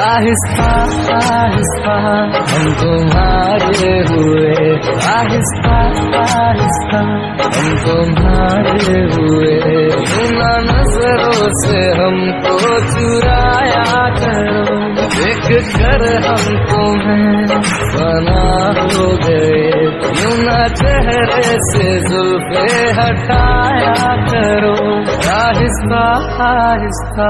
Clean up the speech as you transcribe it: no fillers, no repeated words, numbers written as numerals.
आहिस्ता आहिस्ता हम तुम्हारे हुए, आहिस्ता आहिस्ता हम तुम्हारे हुए। बिना नजरों से हमको चुराया करो, देख कर हम तुम्हें फना हो गए। यूं ना चेहरे से जुल्फे हटाया करो, आहिस्ता आहिस्ता।